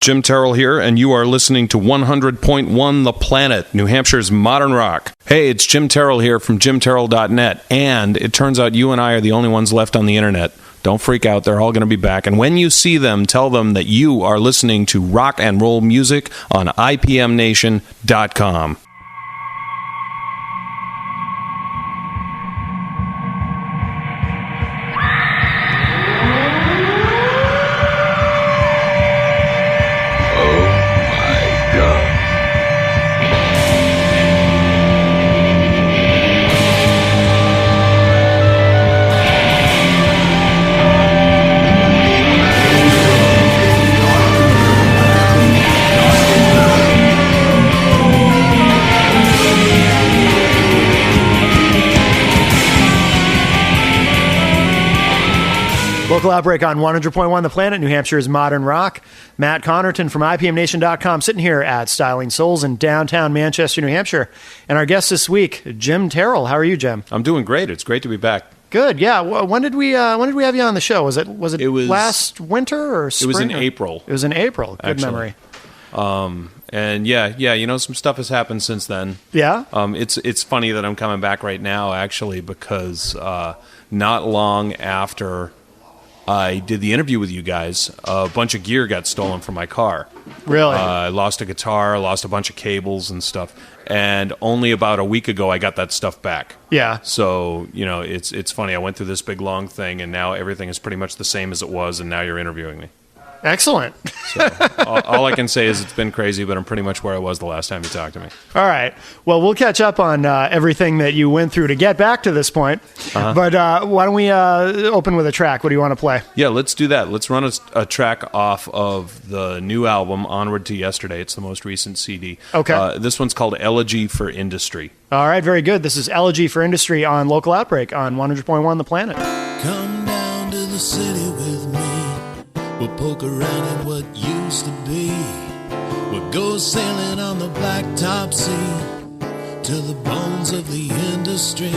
Jim Tyrrell here, and you are listening to 100.1 The Planet, New Hampshire's modern rock. Hey, it's Jim Tyrrell here from jimtyrrell.net, and it turns out you and I are the only ones left on the internet. Don't freak out, they're all going to be back. And when you see them, tell them that you are listening to rock and roll music on IPMNation.com. Local Outbreak on 100.1 The Planet, New Hampshire's modern rock. Matt Connerton from IPMNation.com sitting here at Styling Souls in downtown Manchester, New Hampshire. And our guest this week, Jim Tyrrell. How are you, Jim? I'm doing great. It's great to be back. Good. Yeah. When did we have you on the show? Was it last winter or spring? It was in April. It was in April. Good memory. And yeah, some stuff has happened since then. Yeah. It's funny that I'm coming back right now, actually, because not long after I did the interview with you guys, a bunch of gear got stolen from my car. Really? I lost a guitar, lost a bunch of cables and stuff, and only about a week ago I got that stuff back. Yeah. So, it's funny. I went through this big, long thing, and now everything is pretty much the same as it was, and now you're interviewing me. Excellent. So all I can say is it's been crazy, but I'm pretty much where I was the last time you talked to me. All right. Well, we'll catch up on everything that you went through to get back to this point. Uh-huh. But why don't we open with a track? What do you want to play? Yeah, let's do that. Let's run a track off of the new album, Onward to Yesterday. It's the most recent CD. Okay. This one's called Elegy for Industry. All right, very good. This is Elegy for Industry on Local Outbreak on 100.1 The Planet. Come down to the city with me. We'll poke around in what used to be. We'll go sailing on the blacktop sea to the bones of the industry.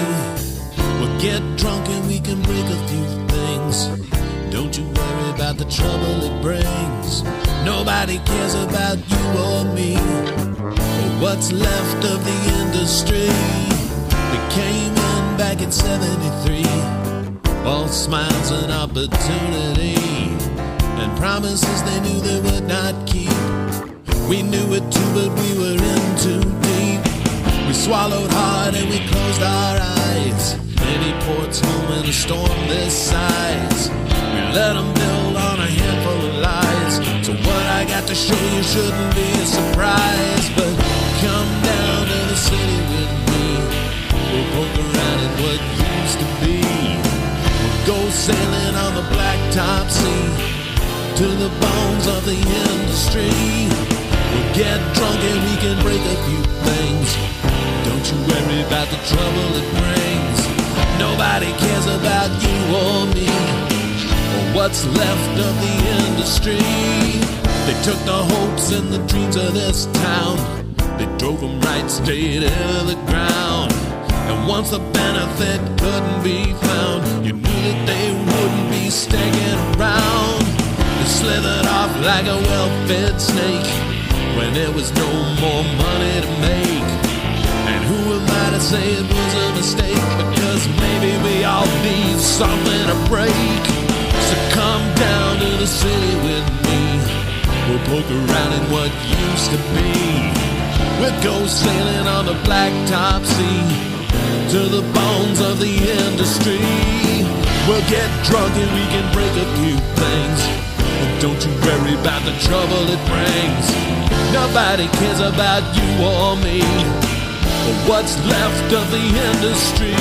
We'll get drunk and we can break a few things. Don't you worry about the trouble it brings. Nobody cares about you or me or what's left of the industry. We came in back in 73, all smiles and opportunity, and promises they knew they would not keep. We knew it too, but we were in too deep. We swallowed hard and we closed our eyes. Any port's home in a storm this size. We let them build on a handful of lies. So what I got to show you shouldn't be a surprise. But come down to the city with me. We'll poke around in what used to be. We'll go sailing on the blacktop sea to the bones of the industry. We'll get drunk and we can break a few things. Don't you worry about the trouble it brings. Nobody cares about you or me or what's left of the industry. They took the hopes and the dreams of this town. They drove them right straight into the ground. And once the benefit couldn't be found, you knew that they wouldn't be sticking around. They slithered off like a well-fed snake when there was no more money to make. And who am I to say it was a mistake? Because maybe we all need something to break. So come down to the city with me. We'll poke around in what used to be. We'll go sailing on the blacktop sea to the bones of the industry. We'll get drunk and we can break a few things. Don't you worry about the trouble it brings. Nobody cares about you or me or what's left of the industry.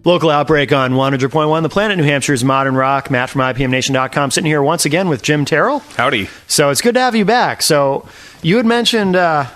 Local Outbreak on 100.1 The Planet, New Hampshire's modern rock. Matt from IPMNation.com sitting here once again with Jim Tyrrell. Howdy. So it's good to have you back. So you had mentioned a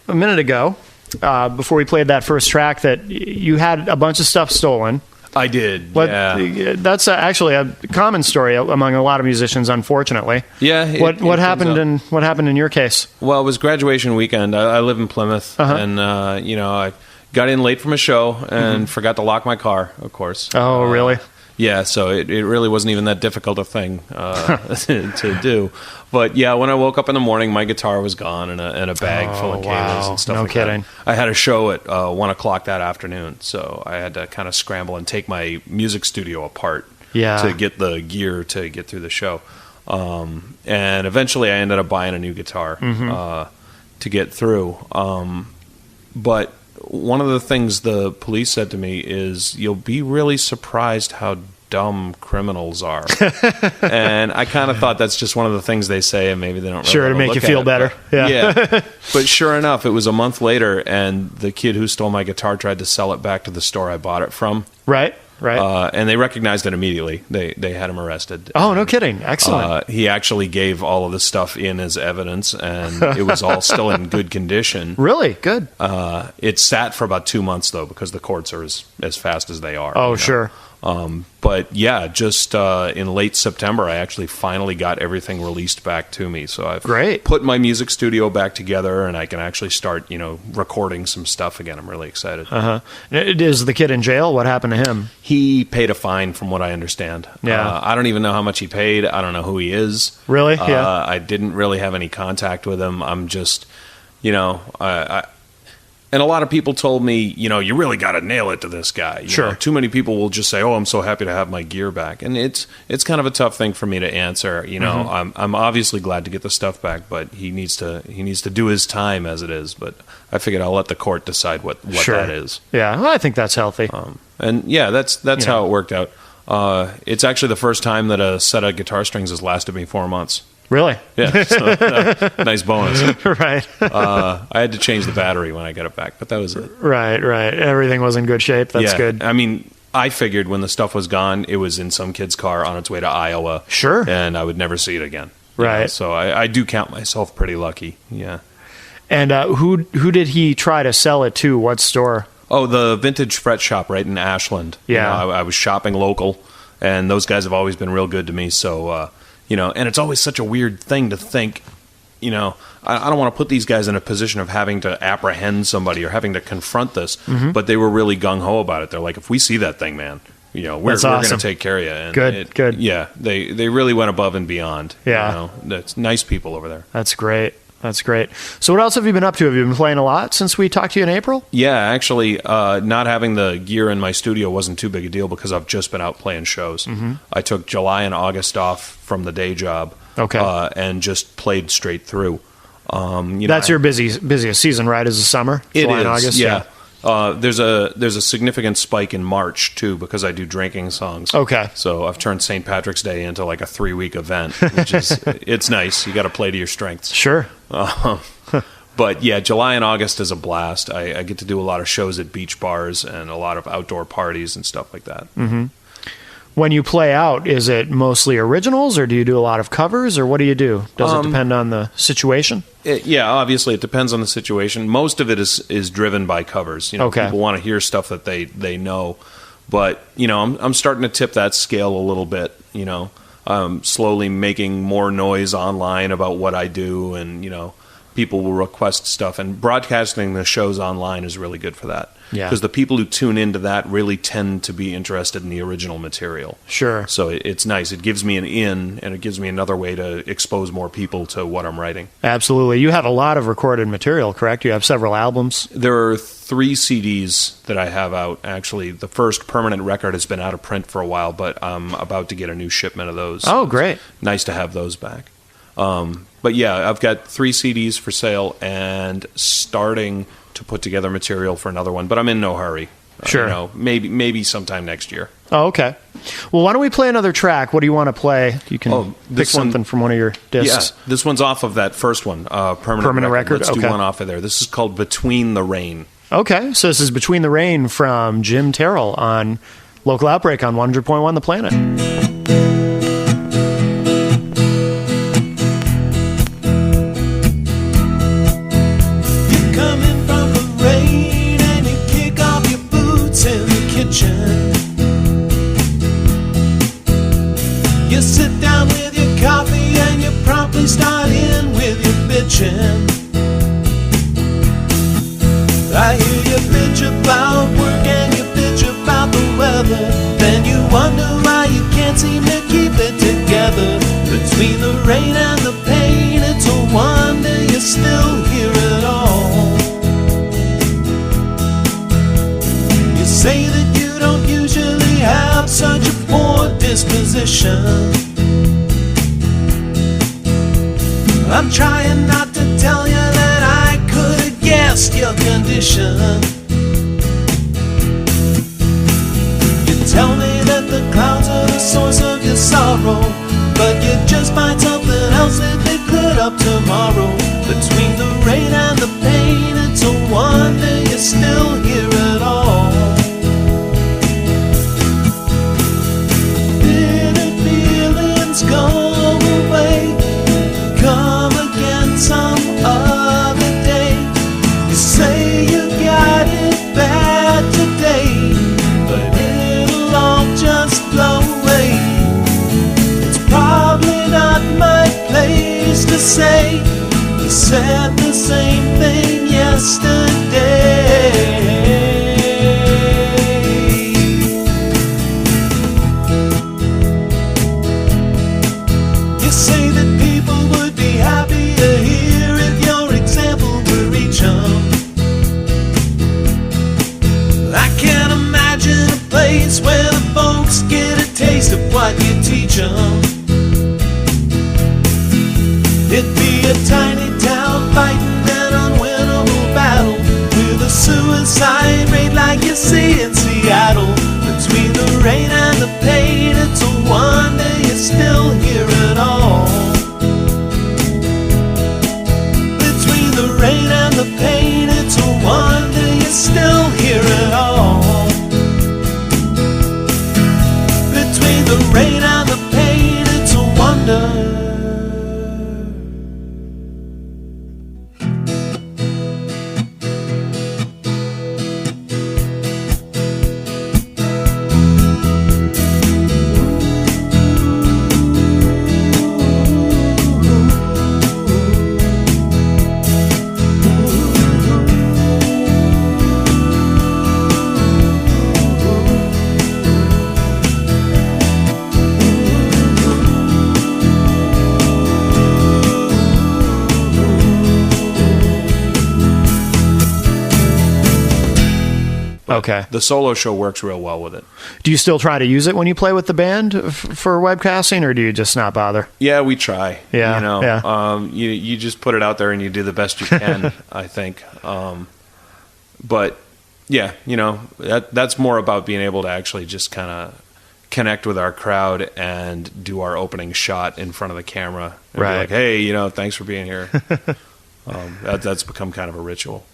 minute ago, before we played that first track, that you had a bunch of stuff stolen. I did. Yeah. That's actually a common story among a lot of musicians, unfortunately. Yeah. What happened in your case? Well, it was graduation weekend. I live in Plymouth, and I got in late from a show and forgot to lock my car. Of course. Oh, really? Yeah, so it really wasn't even that difficult a thing to do. But yeah, when I woke up in the morning, my guitar was gone and a bag full of cables and stuff no like kidding. that. I had a show at 1 o'clock that afternoon, so I had to kind of scramble and take my music studio apart to get the gear to get through the show. And eventually I ended up buying a new guitar to get through. But one of the things the police said to me is, you'll be really surprised how dumb criminals are. And I kind of thought that's just one of the things they say, and maybe they don't really to make you feel better. Yeah. But sure enough, it was a month later, and the kid who stole my guitar tried to sell it back to the store I bought it from. Right. And they recognized it immediately. They had him arrested. Oh, no kidding. Excellent. He actually gave all of the stuff in as evidence, and it was all still in good condition. Really? Good. It sat for about 2 months, though, because the courts are as fast as they are. Oh, sure. But yeah, just in late September, I actually finally got everything released back to me. So I've put my music studio back together, and I can actually start, recording some stuff again. I'm really excited. Is the kid in jail? What happened to him? He paid a fine, from what I understand. Yeah. I don't even know how much he paid. I don't know who he is. Really? Yeah. I didn't really have any contact with him. I'm just, and a lot of people told me, you really got to nail it to this guy. Sure. Too many people will just say, "Oh, I'm so happy to have my gear back," and it's kind of a tough thing for me to answer. I'm obviously glad to get the stuff back, but he needs to do his time as it is. But I figured I'll let the court decide what that is. Yeah, well, I think that's healthy. And yeah, that's how it worked out. It's actually the first time that a set of guitar strings has lasted me 4 months. Really? Yeah. So, nice bonus. Right. I had to change the battery when I got it back, but that was it. Right. Everything was in good shape. That's good. I mean, I figured when the stuff was gone, it was in some kid's car on its way to Iowa. Sure. And I would never see it again. Right. So I do count myself pretty lucky. Yeah. And who did he try to sell it to? What store? Oh, the Vintage Fret Shop right in Ashland. Yeah. I was shopping local, and those guys have always been real good to me. So, and it's always such a weird thing to think, I don't want to put these guys in a position of having to apprehend somebody or having to confront this, but they were really gung-ho about it. They're like, if we see that thing, man, we're going to take care of you. And good. Yeah, they really went above and beyond. Yeah. That's nice people over there. That's great. So what else have you been up to? Have you been playing a lot since we talked to you in April? Yeah, actually, not having the gear in my studio wasn't too big a deal because I've just been out playing shows. I took July and August off from the day job. Okay. And just played straight through. That's your busiest season, right? Is the summer? July and August? Yeah. There's a significant spike in March too because I do drinking songs. Okay. So I've turned St. Patrick's Day into like a 3-week event, which is it's nice. You got to play to your strengths. Sure. But yeah, July and August is a blast. I get to do a lot of shows at beach bars and a lot of outdoor parties and stuff like that. Mm-hmm. When you play out, is it mostly originals, or do you do a lot of covers, or what do you do? Does it depend on the situation? Obviously, it depends on the situation. Most of it is driven by covers. Okay. People want to hear stuff that they know. But, I'm starting to tip that scale a little bit, slowly making more noise online about what I do, and, people will request stuff. And broadcasting the shows online is really good for that. Yeah. Because the people who tune into that really tend to be interested in the original material. Sure. So it's nice. It gives me an in, and it gives me another way to expose more people to what I'm writing. Absolutely. You have a lot of recorded material, correct? You have several albums? There are 3 CDs that I have out, actually. The first permanent record has been out of print for a while, but I'm about to get a new shipment of those. Oh, great. It's nice to have those back. But yeah, I've got 3 CDs for sale and starting to put together material for another one, but I'm in no hurry. Sure. Maybe sometime next year. Oh, okay. Well, why don't we play another track? What do you want to play? You can pick something from one of your discs. Yeah, this one's off of that first one, Permanent Record. Let's do one off of there. This is called Between the Rain. Okay, so this is Between the Rain from Jim Tyrrell on Local Outbreak on 100.1 The Planet. Coming from the rain and you kick off your boots in the kitchen. together. Then you wonder why you can't seem to keep it together. Between the rain and the pain, it's a wonder you're still here at all. You say that you don't usually have such a poor disposition. I'm trying not to tell you that I could have guessed your condition. You tell me that the clouds are the source of your sorrow, but you just find something else that they clear up tomorrow. Between the rain and the pain, it's a wonder you're still here at all. Bitter feelings go away, come again some other day. You say you got it bad today, but it'll all just blow away. It's probably not my place to say. You said the same thing yesterday. You say that people would be happier here if your example would reach them. I can't imagine a place where the folks get a taste of what you teach them. It'd be a tiny town fighting an unwinnable battle, with a suicide rate like you see in Seattle. Between the rain and the pain, it's a wonder you're still here at all. Between the rain and the pain, it's a wonder you're still here at all. Between the rain and the pain, it's a wonder. Okay. The solo show works real well with it. Do you still try to use it when you play with the band for webcasting, or do you just not bother? Yeah, we try. Yeah, you know, yeah. You just put it out there and you do the best you can. I think. But yeah, you know, that's more about being able to actually just kind of connect with our crowd and do our opening shot in front of the camera. And Right. be like, hey, you know, thanks for being here. That's become kind of a ritual.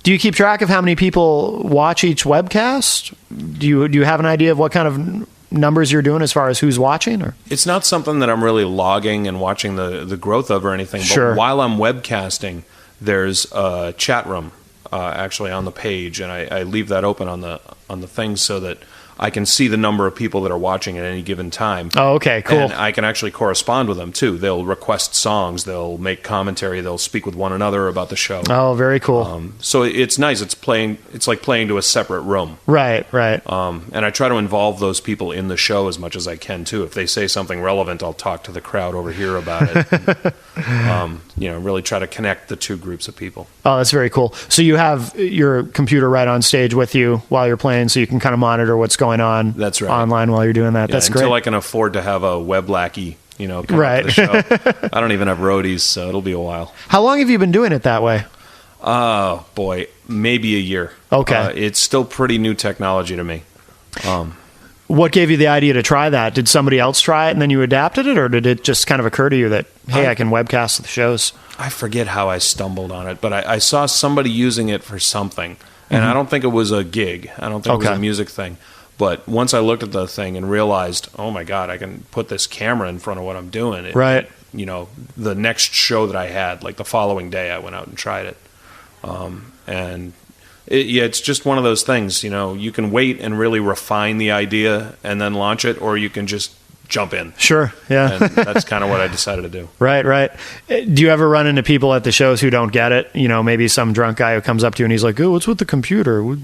Do you keep track of how many people watch each webcast? Do you have an idea of what kind of numbers you're doing as far as who's watching? Or It's not something that I'm really logging and watching the growth of or anything. Sure. But while I'm webcasting, there's a chat room actually on the page, and I leave that open on the thing so that I can see the number of people that are watching at any given time. Oh, okay, cool. And I can actually correspond with them too. They'll request songs, they'll make commentary, they'll speak with one another about the show. Oh, very cool. So it's nice. It's like playing to a separate room. Right. And I try to involve those people in the show as much as I can too. If they say something relevant, I'll talk to the crowd over here about it. And, really try to connect the two groups of people. Oh, that's very cool. So you have your computer right on stage with you while you're playing, so you can kind of monitor what's going on. That's right. Online while you're doing that. Yeah, That's great. until I can afford to have a web lackey, come Right. to the show. I don't even have roadies, so it'll be a while. How long have you been doing it that way? Oh, boy, maybe a year. Okay. It's still pretty new technology to me. What gave you the idea to try that? Did somebody else try it and then you adapted it, or did it just kind of occur to you that, hey, I can webcast the shows? I forget how I stumbled on it, but I saw somebody using it for something, and I don't think it was a gig. I don't think it was a music thing. But once I looked at the thing and realized, oh my God, I can put this camera in front of what I'm doing. Right. The next show that I had, like the following day, I went out and tried it. It's just one of those things, you can wait and really refine the idea and then launch it, or you can just jump in. Sure, yeah. And that's kind of what I decided to do. Right. Do you ever run into people at the shows who don't get it? Maybe some drunk guy who comes up to you and he's like, oh, what's with the computer?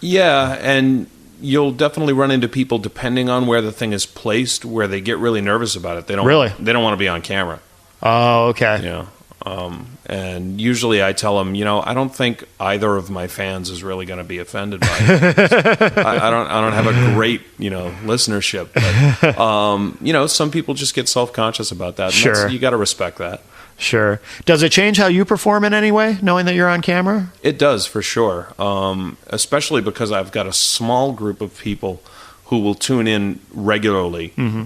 Yeah, and you'll definitely run into people, depending on where the thing is placed, where they get really nervous about it. They don't want to be on camera. Oh, okay. Yeah. And usually I tell them, I don't think either of my fans is really going to be offended by it. I don't have a great, listenership. But, some people just get self-conscious about that. Sure. You got to respect that. Sure. Does it change how you perform in any way, knowing that you're on camera? It does, for sure. Especially because I've got a small group of people who will tune in regularly. Mm-hmm.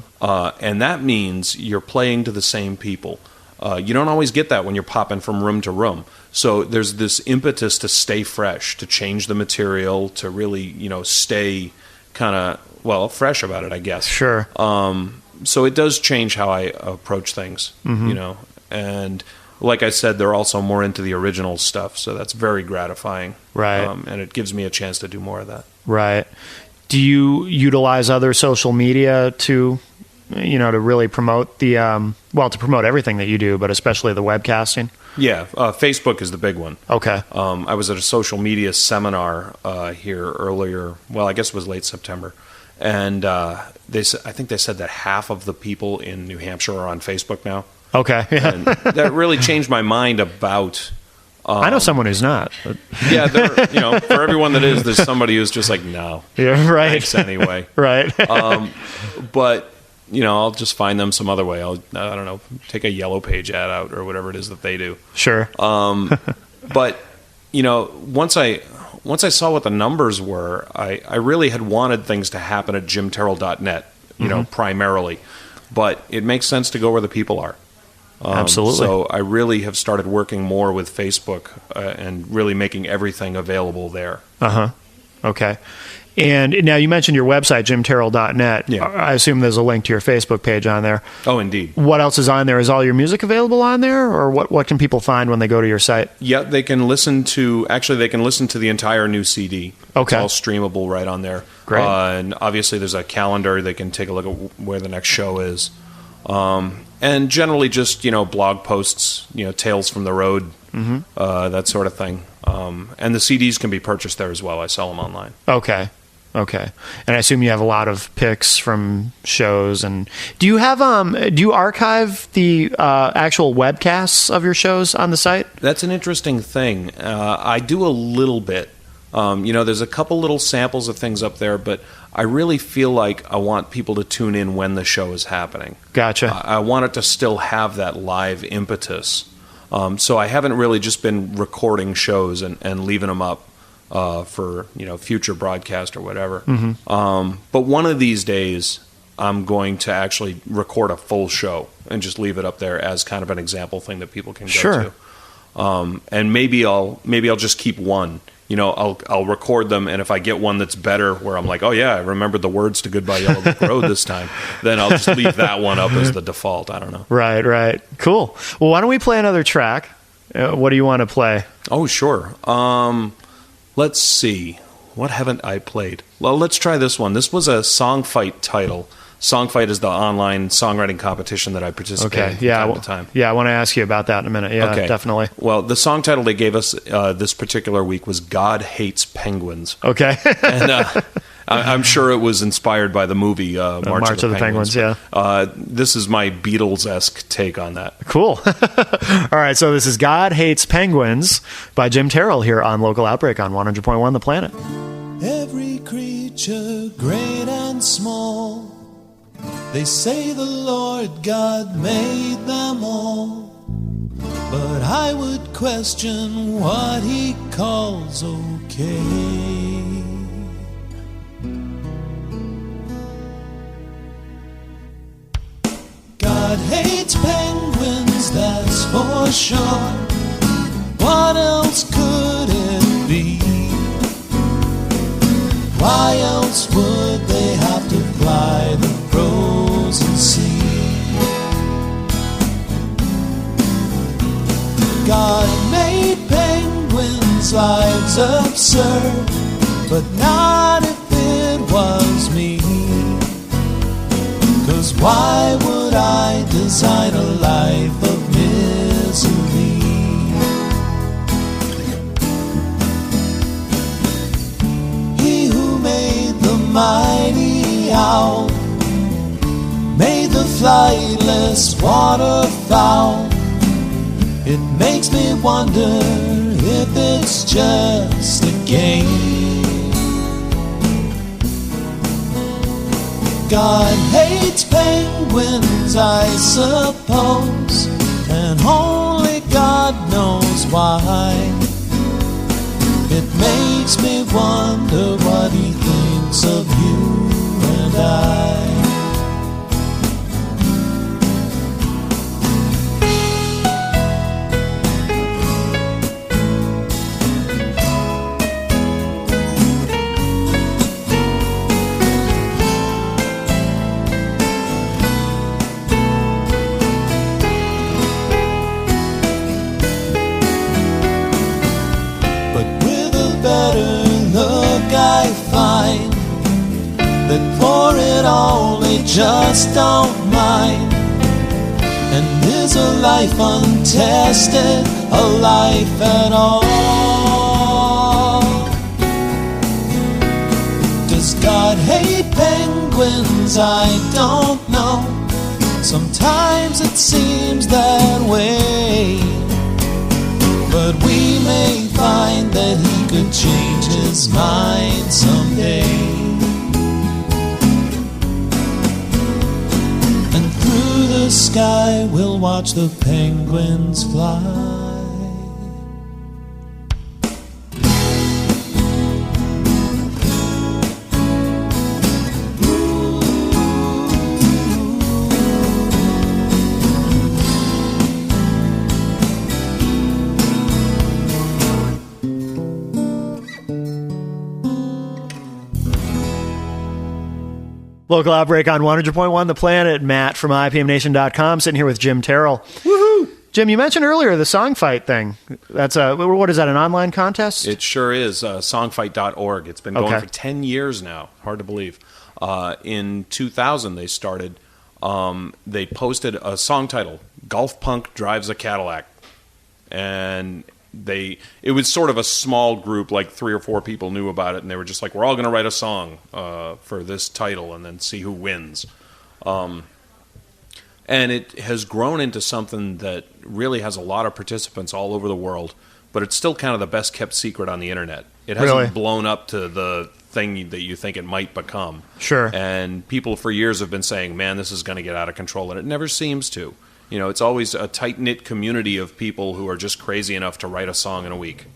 And that means you're playing to the same people. You don't always get that when you're popping from room to room. So there's this impetus to stay fresh, to change the material, to really, stay kind of, fresh about it, I guess. Sure. So it does change how I approach things, And like I said, they're also more into the original stuff, so that's very gratifying. Right. And it gives me a chance to do more of that. Right. Do you utilize other social media to really promote to promote everything that you do, but especially the webcasting? Yeah, Facebook is the big one. Okay. I was at a social media seminar here earlier. Well, I guess it was late September, and I think they said that half of the people in New Hampshire are on Facebook now. Okay. Yeah. And that really changed my mind about. I know someone who's not. But. Yeah, for everyone that is, there's somebody who's just like, no. Yeah. Right. Thanks anyway. Right. But. I'll just find them some other way. I don't know, take a Yellow Page ad out or whatever it is that they do. Sure. But, once I saw what the numbers were, I really had wanted things to happen at jimtyrrell.net, primarily. But it makes sense to go where the people are. Absolutely. So I really have started working more with Facebook and really making everything available there. Uh-huh. Okay. And now you mentioned your website, jimtyrrell.net. Yeah. I assume there's a link to your Facebook page on there. Oh, indeed. What else is on there? Is all your music available on there? Or what can people find when they go to your site? Yeah, they can listen to the entire new CD. Okay. It's all streamable right on there. Great. And obviously there's a calendar. They can take a look at where the next show is. And generally just, blog posts, tales from the road, that sort of thing. And the CDs can be purchased there as well. I sell them online. Okay. And I assume you have a lot of pics from shows. And do you archive the actual webcasts of your shows on the site? That's an interesting thing. I do a little bit. There's a couple little samples of things up there, but I really feel like I want people to tune in when the show is happening. Gotcha. I want it to still have that live impetus. So I haven't really just been recording shows and leaving them up for future broadcast or whatever. Mm-hmm. But one of these days, I'm going to actually record a full show and just leave it up there as kind of an example thing that people can go to. And maybe I'll just keep one. I'll record them, and if I get one that's better, where I'm like, oh yeah, I remembered the words to Goodbye Yellow Brick Road this time, then I'll just leave that one up as the default. I don't know. Right. Cool. Well, why don't we play another track? What do you want to play? Oh, sure. Let's see. What haven't I played? Well, let's try this one. This was a Song Fight title. Song Fight is the online songwriting competition that I participate in from time to time. Yeah, I want to ask you about that in a minute. Yeah, okay. Definitely. Well, the song title they gave us this particular week was God Hates Penguins. Okay. And I'm sure it was inspired by the movie March of the Penguins. Yeah. This is my Beatles-esque take on that. Cool. All right, so this is God Hates Penguins by Jim Tyrrell here on Local Outbreak on 100.1 The Planet. Every creature, great and small, they say the Lord God made them all, but I would question what he calls okay. God hates penguins, that's for sure. What else could it be? Why else would they have to fly the frozen sea? God made penguins' lives absurd, but not if it was me. 'Cause why would I design a life of misery? He who made the mighty owl made the flightless waterfowl. It makes me wonder if it's just a game. God hates penguins, I suppose, and only God knows why. It makes me wonder what he thinks of you and I. I find that for it all they just don't mind. And is a life untested a life at all? Does God hate penguins? I don't know. Sometimes it seems that way, but we may find that he could change his mind someday. And through the sky we'll watch the penguins fly. Local Outbreak on 100.1 The Planet. Matt from IPMNation.com sitting here with Jim Tyrrell. Woohoo! Jim, you mentioned earlier the song fight thing. That's what is that, an online contest? It sure is. Songfight.org. It's been going for 10 years now. Hard to believe. In 2000, they started. They posted a song title, Golf Punk Drives a Cadillac. And it was sort of a small group, like 3 or 4 people knew about it, and they were just like, we're all going to write a song for this title and then see who wins. And it has grown into something that really has a lot of participants all over the world, but it's still kind of the best kept secret on the internet. It hasn't blown up to the thing that you think it might become. Sure. And people for years have been saying, man, this is going to get out of control, and it never seems to. You know, it's always a tight-knit community of people who are just crazy enough to write a song in a week.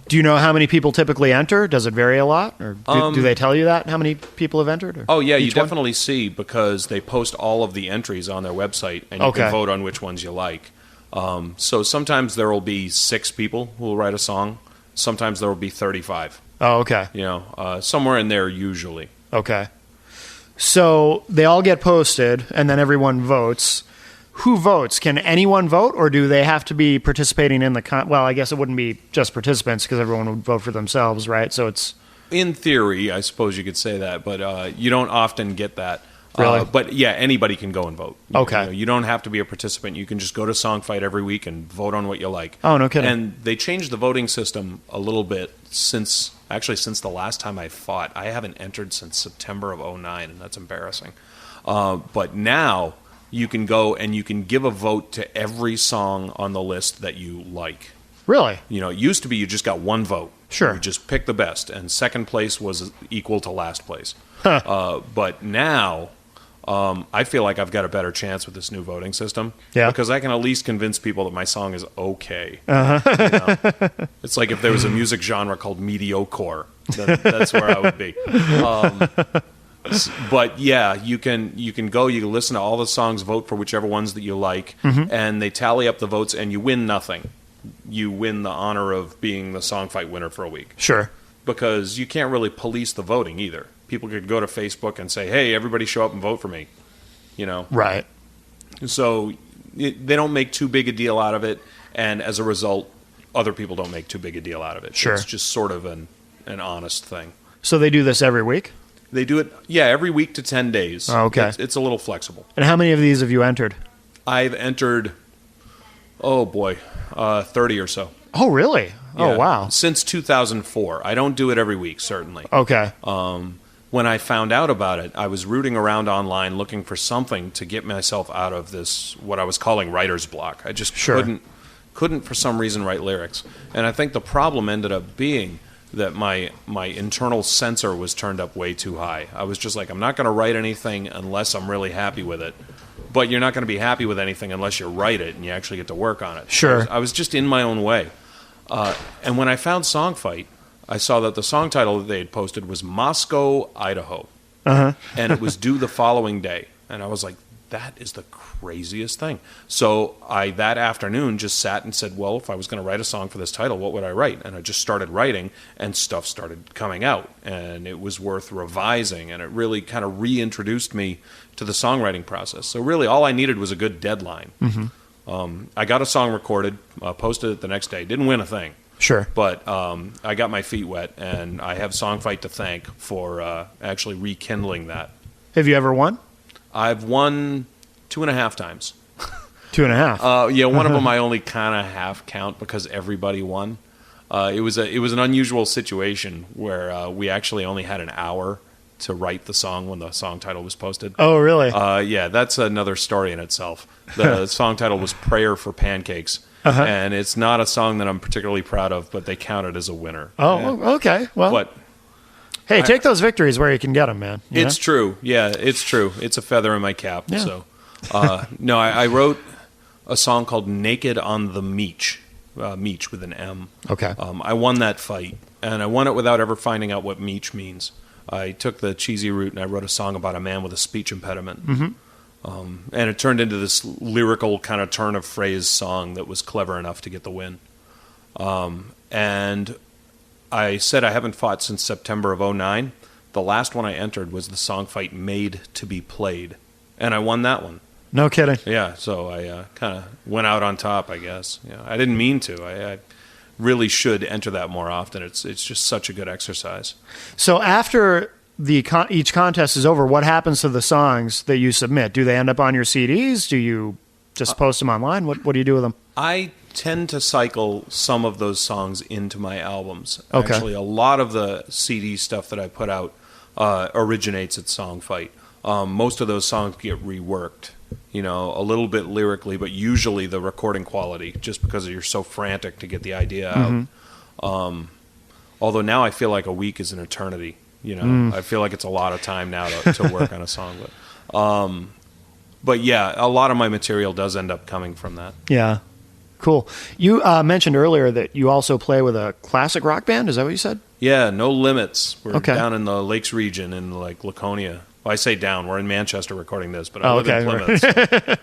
Do you know how many people typically enter? Does it vary a lot? Or do they tell you that, how many people have entered? Or oh, yeah, you definitely see, because they post all of the entries on their website, and you can vote on which ones you like. So sometimes there will be 6 people who will write a song. Sometimes there will be 35. Oh, okay. You know, somewhere in there usually. Okay. So they all get posted, and then everyone votes. Who votes? Can anyone vote, or do they have to be participating in the well, I guess it wouldn't be just participants because everyone would vote for themselves, right? So it's... In theory, I suppose you could say that, but you don't often get that. Really? But yeah, anybody can go and vote. Okay. You don't have to be a participant. You can just go to Songfight every week and vote on what you like. Oh, no kidding. And they changed the voting system a little bit since the last time I fought. I haven't entered since September of 2009, and that's embarrassing. But now you can go and you can give a vote to every song on the list that you like. Really? You know, it used to be you just got one vote. Sure. You just picked the best, and second place was equal to last place. Huh. But now, I feel like I've got a better chance with this new voting system. Yeah. Because I can at least convince people that my song is okay. Uh-huh. You know? It's like if there was a music genre called mediocre, then that's where I would be. But yeah, you can go, you can listen to all the songs, vote for whichever ones that you like, and they tally up the votes, and you win nothing. You win the honor of being the Songfight winner for a week. Sure. Because you can't really police the voting either. People could go to Facebook and say, hey, everybody show up and vote for me. You know? Right. So they don't make too big a deal out of it, and as a result, other people don't make too big a deal out of it. Sure. It's just sort of an honest thing. So they do this every week? They do it, every week to 10 days. Oh, okay. It's a little flexible. And how many of these have you entered? I've entered, 30 or so. Oh, really? Yeah. Oh, wow. Since 2004. I don't do it every week, certainly. Okay. when I found out about it, I was rooting around online looking for something to get myself out of this, what I was calling writer's block. I just couldn't for some reason write lyrics. And I think the problem ended up being that my internal censor was turned up way too high. I was just like, I'm not going to write anything unless I'm really happy with it. But you're not going to be happy with anything unless you write it and you actually get to work on it. Sure. I was just in my own way. And when I found Songfight, I saw that the song title that they had posted was Moscow, Idaho. And it was due the following day. And I was like, that is the craziest thing. So I, that afternoon, just sat and said, well, if I was going to write a song for this title, what would I write? And I just started writing, and stuff started coming out. And it was worth revising, and it really kind of reintroduced me to the songwriting process. So really, all I needed was a good deadline. I got a song recorded, posted it the next day. Didn't win a thing. Sure. But I got my feet wet, and I have Songfight to thank for actually rekindling that. Have you ever won? I've won 2.5 times. 2.5? Yeah, one of them I only kind of half count because everybody won. It was an unusual situation where we actually only had an hour to write the song when the song title was posted. Oh, really? Yeah, that's another story in itself. The song title was Prayer for Pancakes. And it's not a song that I'm particularly proud of, but they count it as a winner. Oh, okay. Well, but hey, take those victories where you can get them, man. It's true. Yeah, it's true. It's a feather in my cap. Yeah. So, no, I wrote a song called Naked on the Meech, Meech with an M. Okay. I won that fight, and I won it without ever finding out what Meech means. I took the cheesy route, and I wrote a song about a man with a speech impediment. And it turned into this lyrical kind of turn of phrase song that was clever enough to get the win. And I said I haven't fought since September of 2009. The last one I entered was the Songfight Made to be Played, and I won that one. No kidding. Yeah, so I kind of went out on top, I guess. Yeah, I didn't mean to. I really should enter that more often. It's just such a good exercise. So after each contest is over, what happens to the songs that you submit? Do they end up on your CDs? Do you just post them online? What do you do with them? I tend to cycle some of those songs into my albums. Okay. Actually, a lot of the CD stuff that I put out originates at Songfight. Most of those songs get reworked, a little bit lyrically, but usually the recording quality, just because you're so frantic to get the idea out. Although now I feel like a week is an eternity. I feel like it's a lot of time now to work on a song. But yeah, a lot of my material does end up coming from that. Yeah. Cool. You mentioned earlier that you also play with a classic rock band. Is that what you said? Yeah, No Limits. We're down in the Lakes region in Laconia. Well, I say down. We're in Manchester recording this, but I live in Plymouth. So.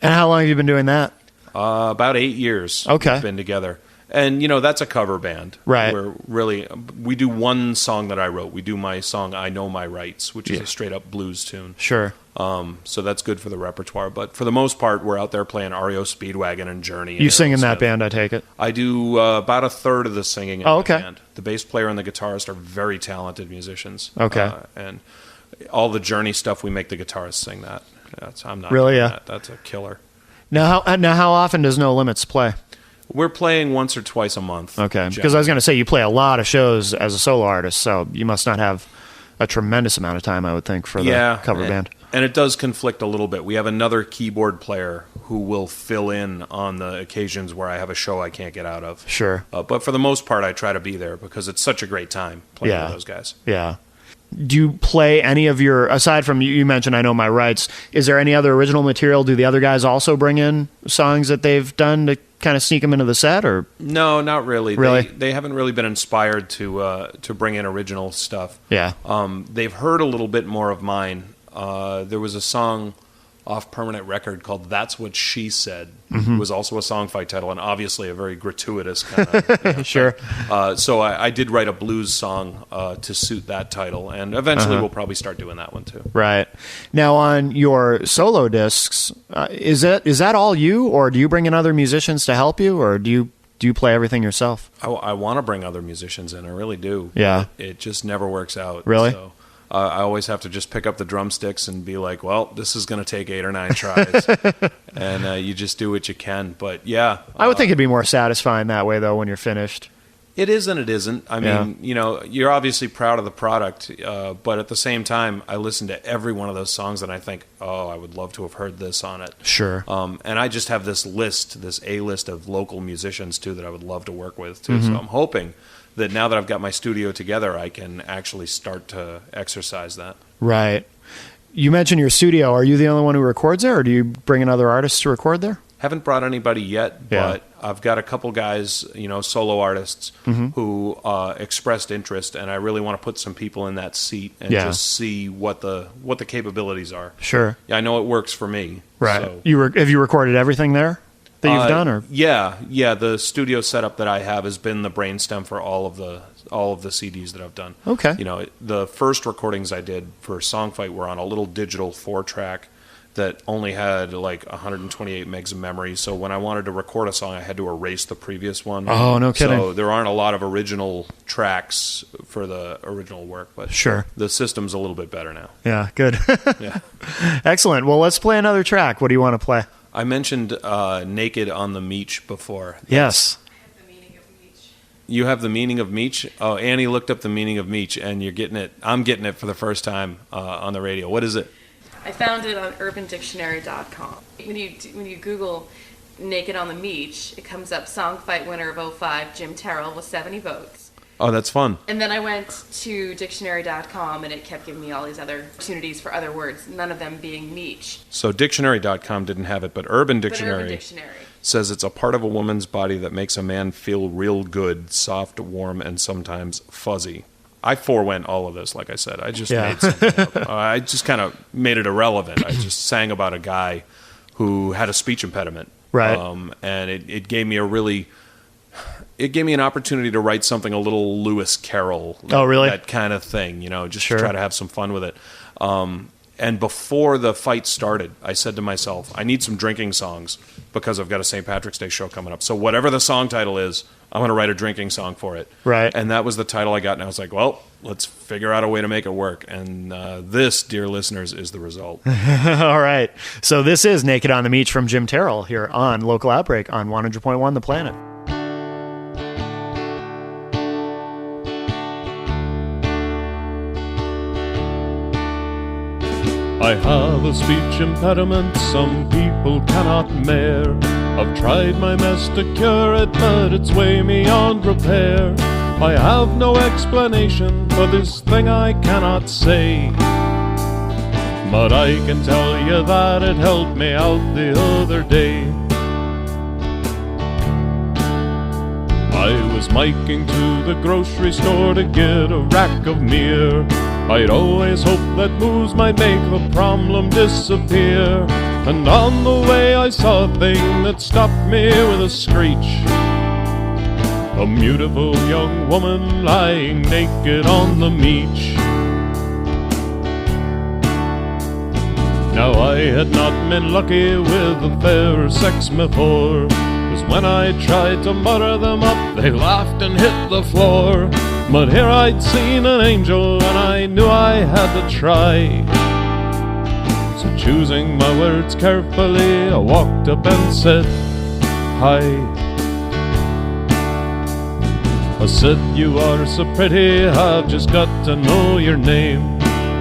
And how long have you been doing that? About 8 years. Okay. We've been together. And, that's a cover band. Right. We do one song that I wrote. We do my song, I Know My Rights, which is a straight-up blues tune. Sure. So that's good for the repertoire. But for the most part, we're out there playing REO Speedwagon and Journey. You sing in that band, I take it? I do about a third of the singing in the band. The bass player and the guitarist are very talented musicians. Okay. And all the Journey stuff, we make the guitarist sing that. I'm not really, doing that. That's a killer. Now how often does No Limits play? We're playing once or twice a month. Okay, because I was going to say you play a lot of shows as a solo artist, so you must not have a tremendous amount of time, I would think, for the cover band. And it does conflict a little bit. We have another keyboard player who will fill in on the occasions where I have a show I can't get out of. Sure. But for the most part, I try to be there because it's such a great time playing with those guys. Yeah. Do you play any of your, aside from you mentioned I Know My Rights, is there any other original material? Do the other guys also bring in songs that they've done to kind of sneak them into the set, or? No, not really. Really? They haven't really been inspired to bring in original stuff. Yeah. They've heard a little bit more of mine. There was a song off Permanent Record called That's What She Said. It was also a Songfight title, and obviously a very gratuitous kind of Sure. So I did write a blues song to suit that title, and eventually we'll probably start doing that one too. Right. Now on your solo discs, is that all you, or do you bring in other musicians to help you, or do you play everything yourself? I want to bring other musicians in, I really do. Yeah. It just never works out. Really? So. I always have to just pick up the drumsticks and be like, well, this is going to take 8 or 9 tries. And you just do what you can. But, yeah. I would think it'd be more satisfying that way, though, when you're finished. It is and it isn't. I mean, you're obviously proud of the product, but at the same time, I listen to every one of those songs and I think, oh, I would love to have heard this on it. Sure. And I just have this A-list of local musicians, too, that I would love to work with, too. So I'm hoping that now that I've got my studio together, I can actually start to exercise that. Right. You mentioned your studio. Are you the only one who records there, or do you bring in other artists to record there? Haven't brought anybody yet, but I've got a couple guys, solo artists who expressed interest, and I really want to put some people in that seat and just see what the capabilities are. Sure. Yeah, I know it works for me. Right. So. Have you recorded everything there that you've done, or? Yeah. The studio setup that I have has been the brainstem for all of the CDs that I've done. Okay. The first recordings I did for Songfight were on a little digital 4-track that only had like 128 megs of memory. So when I wanted to record a song, I had to erase the previous one. Oh, no kidding. So there aren't a lot of original tracks for the original work, but sure, the system's a little bit better now. Yeah, good. Yeah. Excellent. Well, let's play another track. What do you want to play? I mentioned Naked on the Meech before. Yes. You have the meaning of Meech? Oh, Annie looked up the meaning of Meech, and you're getting it. I'm getting it for the first time on the radio. What is it? I found it on UrbanDictionary.com. When you Google "Naked on the Meech," it comes up Songfight winner of 2005, Jim Tyrrell, with 70 votes. Oh, that's fun. And then I went to Dictionary.com, and it kept giving me all these other opportunities for other words, none of them being Meech. So Dictionary.com didn't have it, but Urban Dictionary says it's a part of a woman's body that makes a man feel real good, soft, warm, and sometimes fuzzy. I forewent all of this, like I said. I just made something up. I just kind of made it irrelevant. I just sang about a guy who had a speech impediment. Right. And it gave me an opportunity to write something a little Lewis Carroll. Oh, really? That kind of thing, just to try to have some fun with it. And before the fight started, I said to myself, I need some drinking songs because I've got a St. Patrick's Day show coming up. So whatever the song title is, I'm going to write a drinking song for it. Right. And that was the title I got, and I was like, well, let's figure out a way to make it work. And this, dear listeners, is the result. All right. So this is Naked on the Meech from Jim Tyrrell here on Local Outbreak on 100.1 The Planet. I have a speech impediment some people cannot bear. I've tried my best to cure it, but it's way beyond repair. I have no explanation for this thing I cannot say, but I can tell you that it helped me out the other day. I was miking to the grocery store to get a rack of beer. I'd always hoped that booze might make the problem disappear. And on the way I saw a thing that stopped me with a screech. A beautiful young woman lying naked on the beach. Now I had not been lucky with the fair sex before, 'cause when I tried to mutter them up, they laughed and hit the floor. But here I'd seen an angel and I knew I had to try. So choosing my words carefully, I walked up and said, hi. I said, you are so pretty, I've just got to know your name,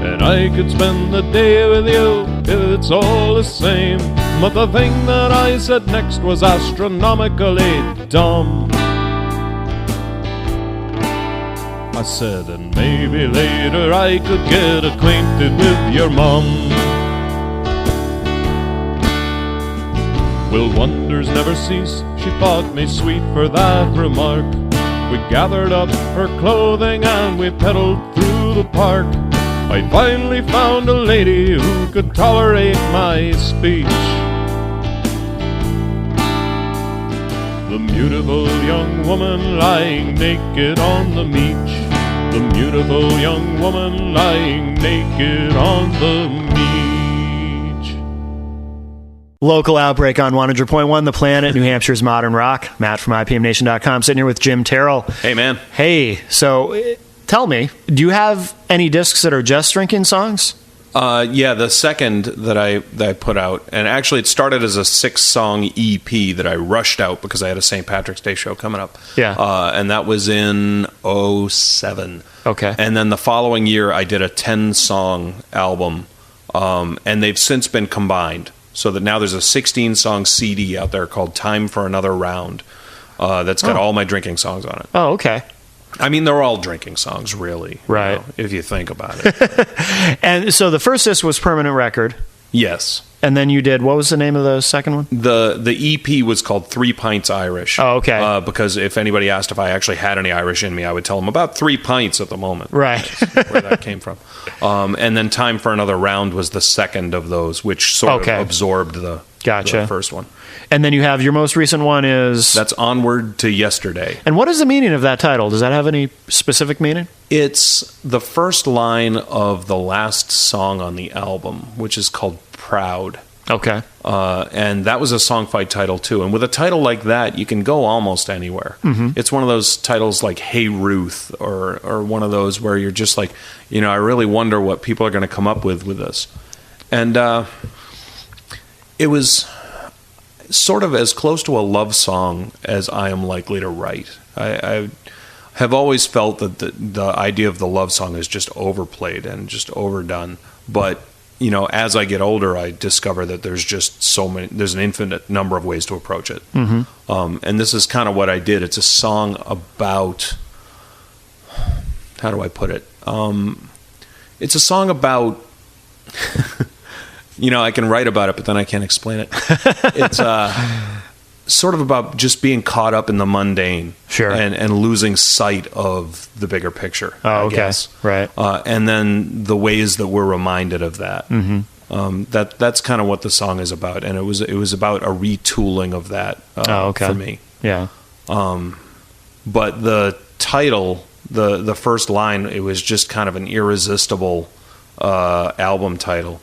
and I could spend the day with you if it's all the same. But the thing that I said next was astronomically dumb. I said, and maybe later I could get acquainted with your mom. Will wonders never cease? She thought me sweet for that remark. We gathered up her clothing and we pedaled through the park. I finally found a lady who could tolerate my speech. The beautiful young woman lying naked on the beach. The beautiful young woman lying naked on the beach. Local Outbreak on 100.1 The Planet, New Hampshire's modern rock. Matt from IPMNation.com sitting here with Jim Tyrrell. Hey, man. Hey, so tell me, do you have any discs that are just drinking songs? Yeah, the second that I put out, and actually it started as a 6-song EP that I rushed out because I had a St. Patrick's Day show coming up. Yeah. And that was in '07. Okay. And then the following year I did a 10-song album, and they've since been combined. So that now there's a 16-song CD out there called Time for Another Round that's got all my drinking songs on it. Oh, okay. I mean, they're all drinking songs, really. Right. You know, if you think about it. And so the first disc was Permanent Record. Yes. And then you did, what was the name of the second one? The EP was called 3 Pints Irish. Oh, okay. Because if anybody asked if I actually had any Irish in me, I would tell them about 3 pints at the moment. Right. Where that came from. And then Time for Another Round was the second of those, which sort of absorbed the first one. And then you have your most recent one is... That's Onward to Yesterday. And what is the meaning of that title? Does that have any specific meaning? It's the first line of the last song on the album, which is called Proud. Okay. And that was a song fight title, too. And with a title like that, you can go almost anywhere. Mm-hmm. It's one of those titles like Hey Ruth, or one of those where you're just like, I really wonder what people are going to come up with this. And it was sort of as close to a love song as I am likely to write. I have always felt that the idea of the love song is just overplayed and just overdone. But, as I get older, I discover that there's just there's an infinite number of ways to approach it. Mm-hmm. And this is kind of what I did. It's a song about, how do I put it? It's a song about... I can write about it, but then I can't explain it. It's sort of about just being caught up in the mundane, sure, and losing sight of the bigger picture. Oh, okay, guess. Right. And then the ways that we're reminded of that. Mm-hmm. That's kind of what the song is about, and it was about a retooling of that for me. Yeah. But the title, the first line, it was just kind of an irresistible album title.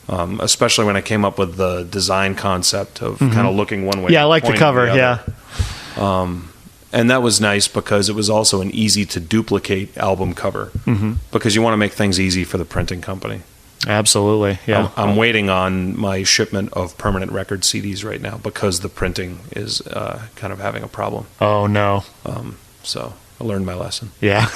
Especially when I came up with the design concept of kind of looking one way. Yeah, I like the cover, yeah. And that was nice because it was also an easy to duplicate album cover, because you want to make things easy for the printing company. Absolutely, yeah. I'm waiting on my shipment of Permanent Record CDs right now because the printing is kind of having a problem. Oh, no. So I learned my lesson. Yeah.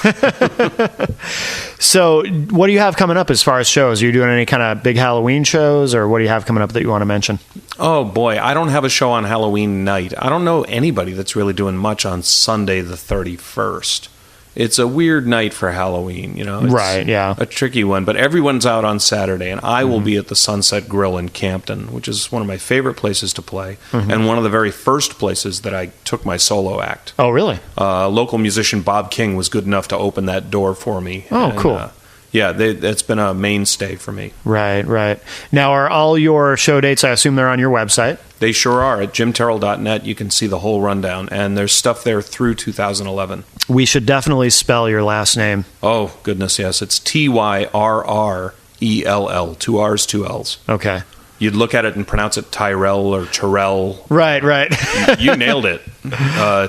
So what do you have coming up as far as shows? Are you doing any kind of big Halloween shows, or what do you have coming up that you want to mention? Oh, boy. I don't have a show on Halloween night. I don't know anybody that's really doing much on Sunday the 31st. It's a weird night for Halloween, It's right, yeah. a tricky one, but everyone's out on Saturday, and I will be at the Sunset Grill in Campton, which is one of my favorite places to play, and one of the very first places that I took my solo act. Oh, really? Local musician Bob King was good enough to open that door for me. Oh, and, cool. Yeah, that's been a mainstay for me. Right. Now, are all your show dates, I assume they're on your website? They sure are. At jimterrell.net, you can see the whole rundown, and there's stuff there through 2011. We should definitely spell your last name. Oh, goodness, yes. It's Tyrrell, 2 R's, 2 L's. Okay. You'd look at it and pronounce it Tyrell or Tyrell. Right. You nailed it.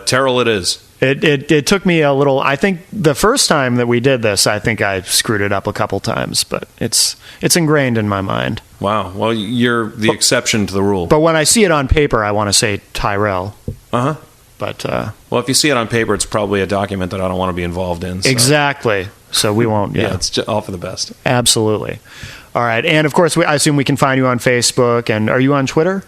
Tyrrell it is. It took me a little. I think the first time that we did this, I think I screwed it up a couple times, but it's ingrained in my mind. Wow. Well, you're the exception to the rule. But when I see it on paper, I want to say Tyrell. Uh-huh. But well, if you see it on paper, it's probably a document that I don't want to be involved in. So. Exactly. So we won't. Yeah, it's all for the best. Absolutely. All right. And of course, I assume we can find you on Facebook. And are you on Twitter?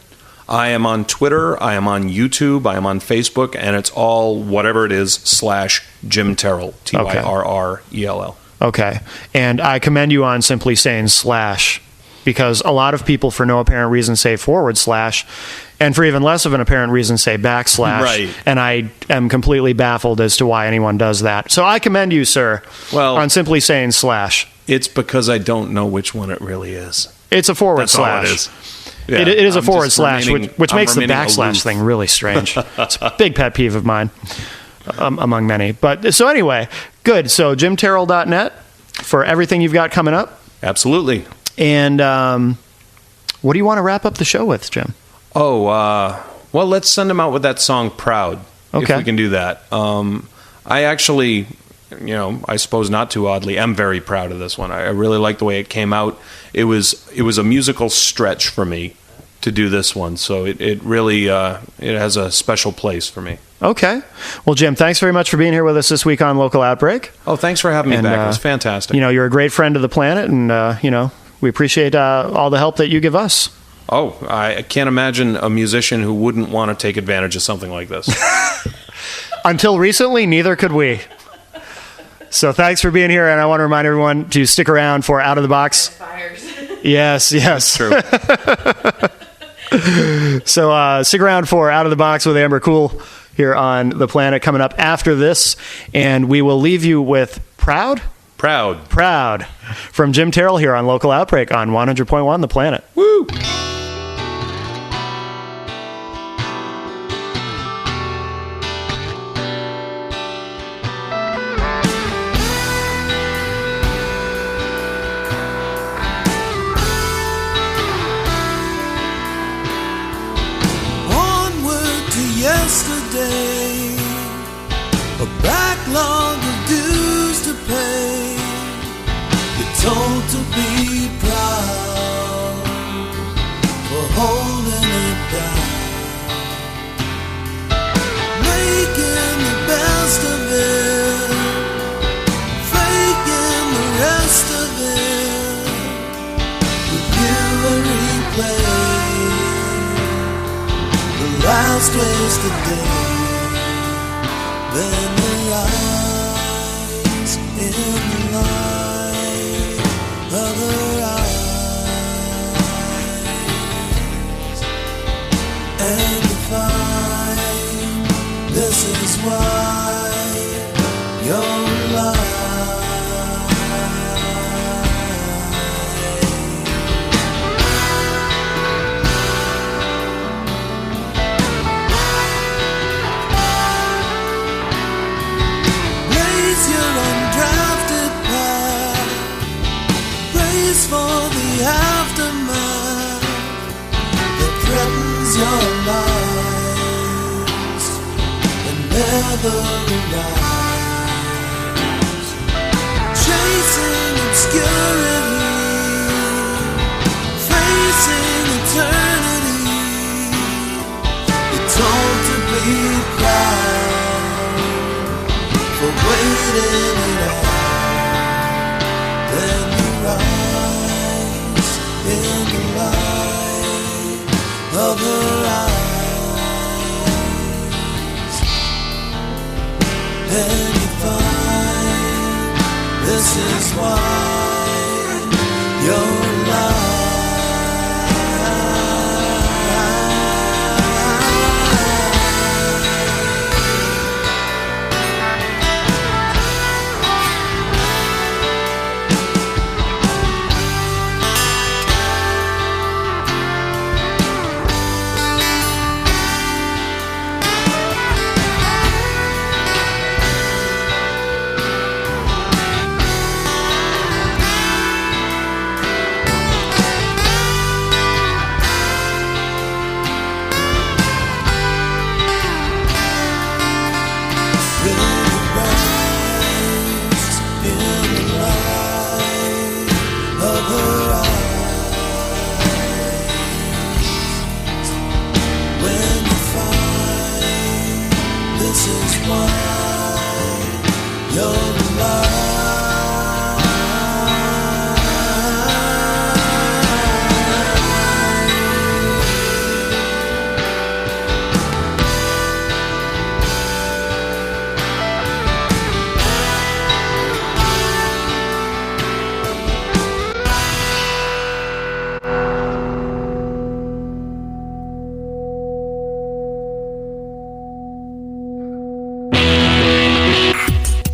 I am on Twitter, I am on YouTube, I am on Facebook, and it's all whatever it is /Jim Tyrrell, Tyrrell. Okay. And I commend you on simply saying / because a lot of people, for no apparent reason, say /, and for even less of an apparent reason, say \. Right. And I am completely baffled as to why anyone does that. So I commend you, sir, on simply saying /. It's because I don't know which one it really is. It's a /. That's all it is. Yeah, it is a /, which makes the / aloof. thing really strange. It's a big pet peeve of mine, among many. But so anyway, good. So jimterrell.net for everything you've got coming up. Absolutely. And what do you want to wrap up the show with, Jim? Oh, well, let's send them out with that song "Proud." Okay. If we can do that. I actually I suppose not too oddly, am very proud of this one. I really like the way it came out. It was a musical stretch for me to do this one, so it really it has a special place for me. Okay. Well, Jim, thanks very much for being here with us this week on Local Outbreak. Oh, thanks for having me back. It was fantastic. You're a great friend of the planet, and we appreciate all the help that you give us. Oh, I can't imagine a musician who wouldn't want to take advantage of something like this. Until recently, neither could we. So thanks for being here, and I want to remind everyone to stick around for Out of the Box. Fires. Yes. That's true. So stick around for Out of the Box with Amber Cool here on The Planet coming up after this, and we will leave you with Proud from Jim Tyrrell here on Local Outbreak on 100.1 The Planet. Woo! Yesterday, a backlog of dues to pay. You're told to be proud for holding it down, making the best of it, faking the rest of it. Review and replay the last wasted day. Then you rise in the light of her eyes, and you find this is why you're alive. For the aftermath that threatens your lives and never arrives, chasing obscurity, facing eternity. You're told to be proud for waiting it out. Then you rise in the light of her eyes, and you find this is why you're alive.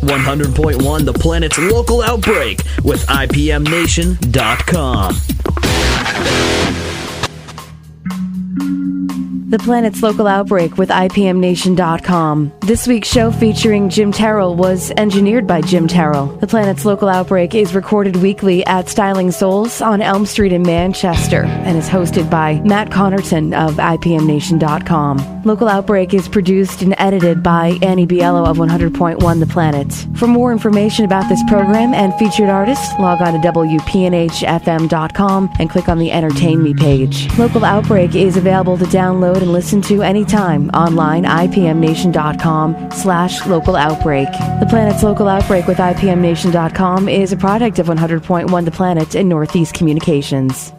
100.1 The Planet's Local Outbreak with IPMNation.com. The Planet's Local Outbreak with IPMNation.com. This week's show featuring Jim Tyrrell was engineered by Jim Tyrrell. The Planet's Local Outbreak is recorded weekly at Styling Souls on Elm Street in Manchester and is hosted by Matt Connerton of IPMNation.com. Local Outbreak is produced and edited by Annie Biello of 100.1 The Planet. For more information about this program and featured artists, log on to WPNHFM.com and click on the Entertain Me page. Local Outbreak is available to download and listen to anytime online, IPMNation.com/Local Outbreak. The Planet's Local Outbreak with IPMNation.com is a product of 100.1 The Planet and Northeast Communications.